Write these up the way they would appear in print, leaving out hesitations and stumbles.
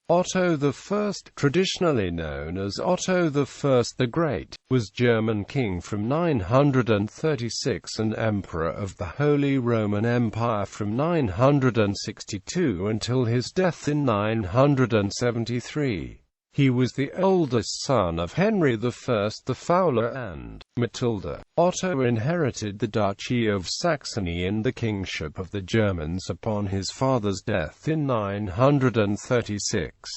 Otto I, traditionally known as Otto I the Great, was German king from 936 and emperor of the Holy Roman Empire from 962 until his death in 973. He was the oldest son of Henry I the Fowler and Matilda. Otto inherited the Duchy of Saxony and the kingship of the Germans upon his father's death in 936.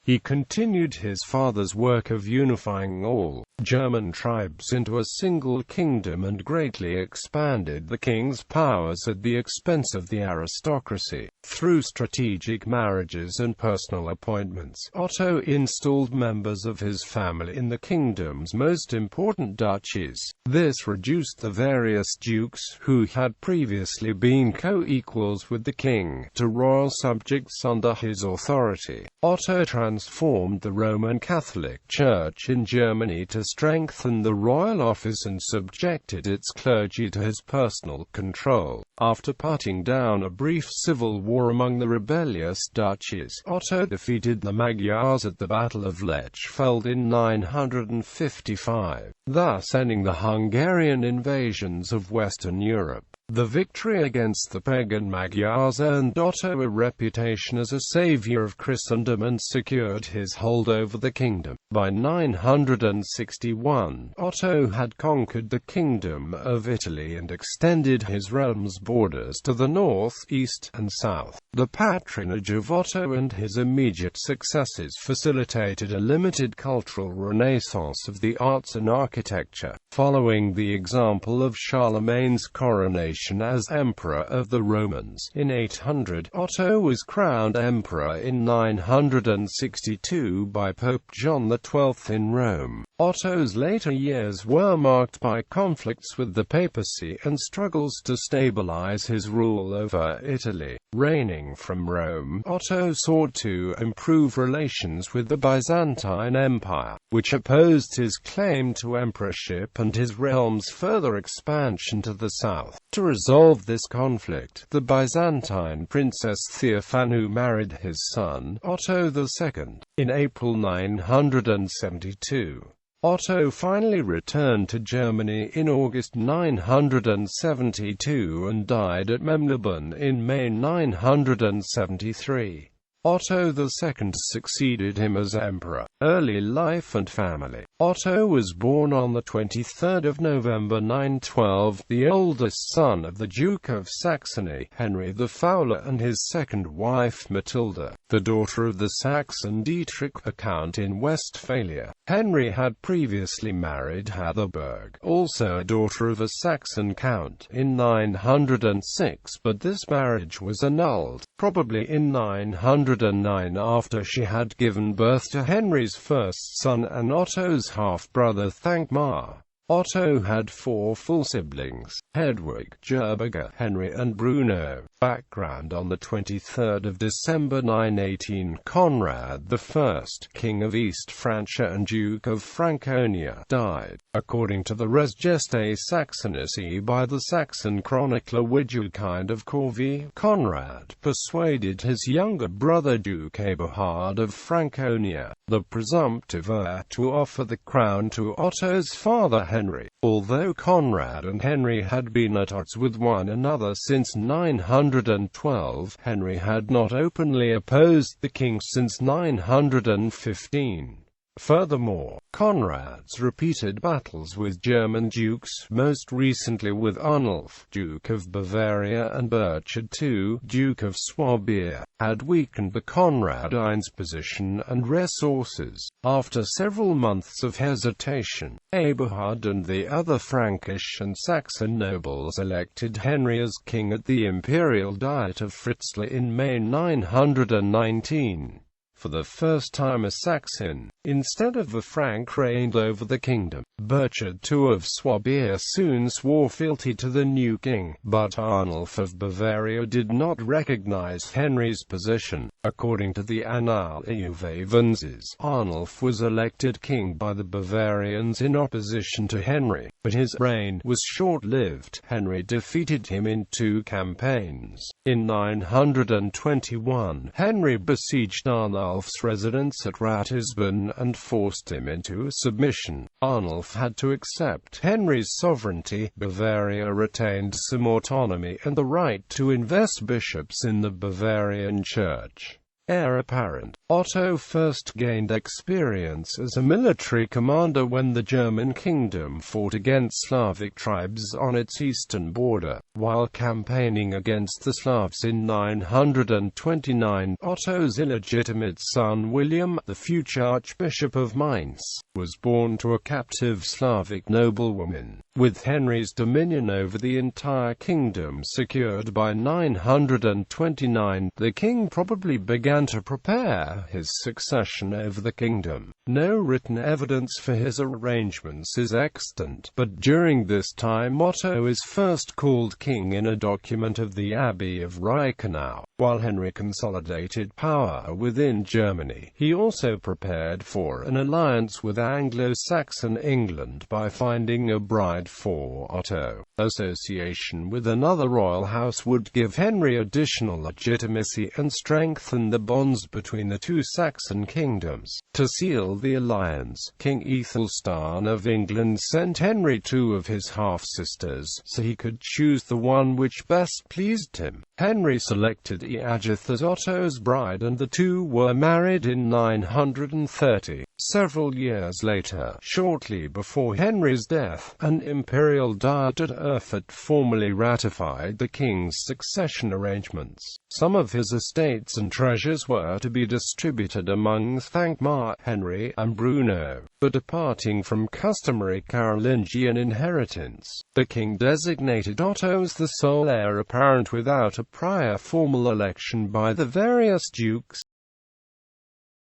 He continued his father's work of unifying all German tribes into a single kingdom and greatly expanded the king's powers at the expense of the aristocracy. Through strategic marriages and personal appointments, Otto installed members of his family in the kingdom's most important duchies. This reduced the various dukes, who had previously been co-equals with the king, to royal subjects under his authority. Otto transformed the Roman Catholic Church in Germany to strengthen the royal office and subjected its clergy to his personal control. After putting down a brief civil war among the rebellious duchies, Otto defeated the Magyars at the Battle of Lechfeld in 955, thus ending the Hungarian invasions of Western Europe. The victory against the pagan Magyars earned Otto a reputation as a savior of Christendom and secured his hold over the kingdom. By 961, Otto had conquered the Kingdom of Italy and extended his realm's borders to the north, east, and south. The patronage of Otto and his immediate successors facilitated a limited cultural renaissance of the arts and architecture. Following the example of Charlemagne's coronation as Emperor of the Romans in 800, Otto was crowned Emperor in 962 by Pope John XII in Rome. Otto's later years were marked by conflicts with the papacy and struggles to stabilize his rule over Italy. Reigning from Rome, Otto sought to improve relations with the Byzantine Empire, which opposed his claim to emperorship and his realm's further expansion to the south. To resolve this conflict, the Byzantine princess Theophanu married his son, Otto II, in April 972. Otto finally returned to Germany in August 972 and died at Memleben in May 973. Otto II succeeded him as emperor. Early life and family. Otto was born on the 23rd of November 912, the oldest son of the Duke of Saxony, Henry the Fowler, and his second wife Matilda, the daughter of the Saxon Dietrich, a count in Westphalia. Henry had previously married Ajepbah, also a daughter of a Saxon count, in 906, but this marriage was annulled, probably in 909 after she had given birth to Henry's first son and Otto's half-brother Thankmar. Otto had four full siblings: Hedwig, Ajepbah, Henry and Bruno. Background: on the 23rd of December 918, Conrad I, King of East Francia and Duke of Franconia, died. According to the Res Gestae Saxonici by the Saxon chronicler Widukind of Corvey, Conrad persuaded his younger brother Duke Eberhard of Franconia, the presumptive heir, to offer the crown to Otto's father Henry. Although Conrad and Henry had been at odds with one another since 912, Henry had not openly opposed the king since 915. Furthermore, Conrad's repeated battles with German dukes, most recently with Arnulf, Duke of Bavaria, and Burchard II, Duke of Swabia, had weakened the Conradines' position and resources. After several months of hesitation, Eberhard and the other Frankish and Saxon nobles elected Henry as king at the Imperial Diet of Fritzlar in May 919. For the first time a Saxon, instead of a Frank, reigned over the kingdom. Burchard II of Swabia soon swore fealty to the new king, but Arnulf of Bavaria did not recognize Henry's position. According to the Annales Juvavenses, Arnulf was elected king by the Bavarians in opposition to Henry. but his reign was short-lived. Henry defeated him in 2 campaigns. In 921, Henry besieged Arnulf's residence at Ratisbon and forced him into submission. Arnulf had to accept Henry's sovereignty. Bavaria retained some autonomy and the right to invest bishops in the Bavarian Church. Heir apparent. Otto first gained experience as a military commander when the German kingdom fought against Slavic tribes on its eastern border. While campaigning against the Slavs in 929, Otto's illegitimate son William, the future Archbishop of Mainz, was born to a captive Slavic noblewoman. With Henry's dominion over the entire kingdom secured by 929, the king probably began to prepare his succession over the kingdom. No written evidence for his arrangements is extant, but during this time Otto is first called king in a document of the Abbey of Reichenau. While Henry consolidated power within Germany, he also prepared for an alliance with Anglo-Saxon England by finding a bride for Otto. Association with another royal house would give Henry additional legitimacy and strengthen the bonds between the 2 Saxon kingdoms. To seal the alliance, King Aethelstan of England sent Henry 2 of his half-sisters, so he could choose the one which best pleased him. Henry selected Ajepbah as Otto's bride and the 2 were married in 930. Several years later, shortly before Henry's death, an imperial diet at Erfurt formally ratified the king's succession arrangements. Some of his estates and treasures were to be distributed among Thankmar, Henry, and Bruno, but departing from customary Carolingian inheritance. The king designated Otto as the sole heir apparent without a prior formal election by the various dukes.